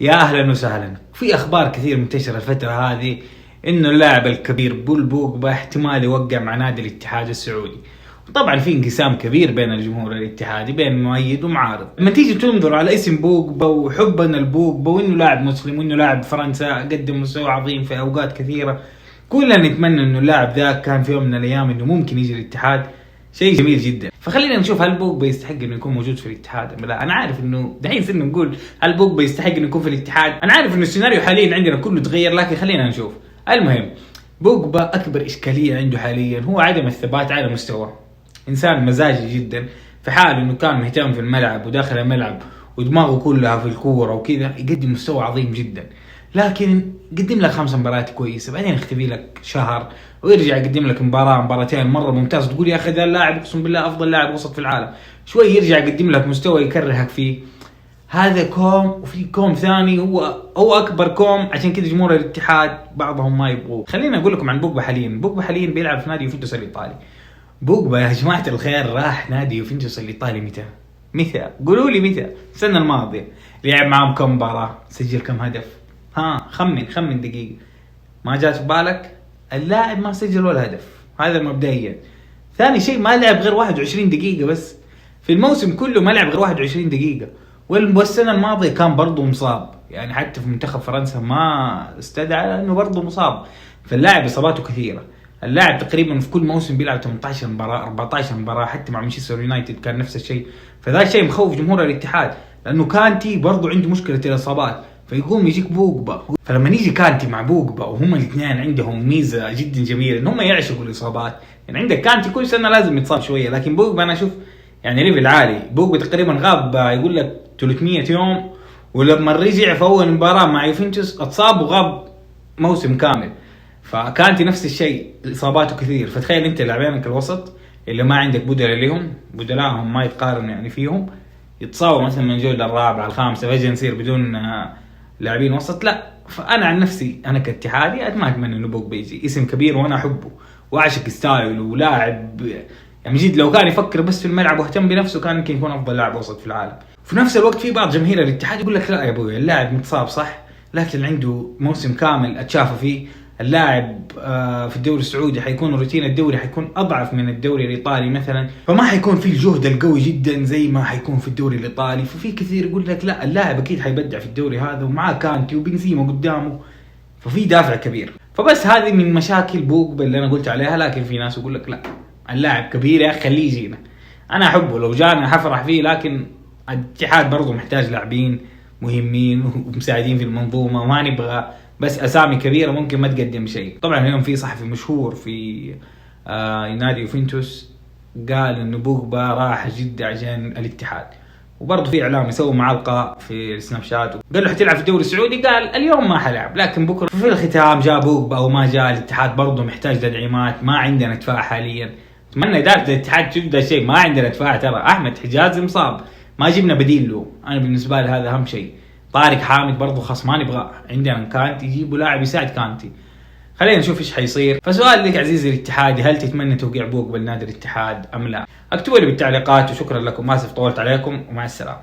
يا اهلا وسهلا. في اخبار كثير منتشره الفتره هذه انه اللاعب الكبير بول بوجبا احتمال يوقع مع نادي الاتحاد السعودي. وطبعا في انقسام كبير بين الجمهور الاتحادي، بين مؤيد ومعارض. لما تيجي تنظر على اسم بوجبا وحبا لبوجبا وانه لاعب مسلم وانه لاعب فرنسا قدم مستوى عظيم في اوقات كثيره، كلنا نتمنى انه اللاعب ذا كان في يوم من الايام انه ممكن يجي الاتحاد. شيء جميل جدا. فخلينا نشوف هل بوجبا يستحق انه يكون موجود في الاتحاد. لا، انا عارف انه دحين صرنا نقول هل بوجبا يستحق انه يكون في الاتحاد. انا عارف انه السيناريو حاليا عندنا كله تغير، لكن خلينا نشوف. المهم، بوجبا اكبر اشكاليه عنده حاليا هو عدم الثبات على مستواه. انسان مزاجي جدا، في حال انه كان مهتم في الملعب وداخل الملعب ودماغه كلها في الكوره وكذا يقدم مستوى عظيم جدا، لكن قدم لك 5 مباريات كويسه، بعدين يختفي لك شهر ويرجع يقدم لك مباراتين مره ممتاز، تقول يا اخي ذا اللاعب اقسم بالله افضل لاعب وسط في العالم، شوي يرجع يقدم لك مستوى يكرهك فيه. هذا كوم، وفي كوم ثاني هو اكبر كوم، عشان كذا جمهور الاتحاد بعضهم ما يبغوه. خليني اقول لكم عن بوجبا حاليا. بوجبا حاليا بيلعب في نادي يوفنتوس الايطالي. بوجبا يا جماعه الخير راح نادي يوفنتوس الايطالي متى قولوا لي متى؟ السنه الماضيه. لعب معهم كم مباراه، سجل كم هدف؟ خمن دقيقه. ما جات في بالك؟ اللاعب ما سجل ولا هدف، هذا مبدئيا. ثاني شيء ما لعب غير 21 دقيقه بس في الموسم كله، ما لعب غير 21 دقيقه. والسنه الماضيه كان برضه مصاب، يعني حتى في منتخب فرنسا ما استدعى انه برضه مصاب. فاللاعب اصاباته كثيره. اللاعب تقريبا في كل موسم بيلعب 18 مباراه 14 مباراه، حتى مع مانشستر يونايتد كان نفس الشيء. فذا الشيء مخوف جمهور الاتحاد، لانه كانتي برضه عنده مشكله الاصابات، فيقوم يجيك بوجبا. فلما يجي كانتي مع بوجبا وهم الاثنين عندهم ميزه جدا جميله ان هم يعشقوا الاصابات. يعني عندك كانتي كل سنه لازم يتصاب شويه، لكن بوجبا انا اشوف يعني ليفل عالي. بوجبا تقريبا غاب يقول لك 300 يوم، ولما رجع في اول مباراه مع يوفنتوس اتصاب وغاب موسم كامل. فكانتي نفس الشيء، اصاباته كثير. فتخيل انت لاعبينك الوسط اللي ما عندك بدلاء لهم، بدلاءهم ما يتقارن يعني فيهم، يتصاوب مثلا من الجوله الرابعه الخامسه، فجاه نصير بدون لاعبين وسط. لا، فانا عن نفسي انا كاتحادي ما اتمنى انه بوجبا يجي. اسم كبير وانا احبه واعشق ستايله ولاعب، يعني جد لو كان يفكر بس في الملعب واهتم بنفسه كان يمكن يكون افضل لاعب وسط في العالم. في نفس الوقت في بعض جماهير الاتحاد يقول لك لا يا ابوي، اللاعب متصاب صح، لكن عنده موسم كامل اتشافى فيه. اللاعب في الدوري السعودي حيكون روتين الدوري حيكون اضعف من الدوري الايطالي مثلا، فما حيكون فيه الجهد القوي جدا زي ما حيكون في الدوري الايطالي. ففي كثير يقول لك لا، اللاعب اكيد حيبدع في الدوري هذا ومعاه كانتي وبنزيما قدامه، ففي دافع كبير. فبس هذه من مشاكل بوجبا اللي انا قلت عليها. لكن في ناس يقول لك لا، اللاعب كبير يا اخي خليه يجينا. انا احبه، لو جانا حفرح فيه، لكن الاتحاد برضه محتاج لاعبين مهمين ومساعدين في المنظومه، وما نبغى بس اسامي كبيره ممكن ما تقدم شيء. طبعا اليوم في صحفي مشهور في نادي يوفنتوس قال انه بوجبا راح جدة عشان الاتحاد، وبرضه في اعلام يسوي معاه لقاء في السناب شات قال له حتلعب في الدوري السعودي، قال اليوم ما حلعب لكن بكره. في الختام جاء بوجبا او ما جاء، الاتحاد برضه محتاج تدعيمات، ما عندنا دفاع حاليا. اتمنى اداره الاتحاد تشوف ده الشيء، ما عندنا دفاع. ترى احمد حجازي مصاب، ما جبنا بديل له. انا بالنسبه لي هذا اهم شيء. طارق حامد برضو خلاص ما نبغاه، عندنا كانتي يجيبوا لاعب يساعد كانتي. خلينا نشوف ايش حيصير. فسؤال لك عزيزي الاتحادي، هل تتمنى توقيع بوجبا لنادي الاتحاد ام لا؟ اكتبوا لي بالتعليقات، وشكرا لكم. اسف طولت عليكم ومع السلامه.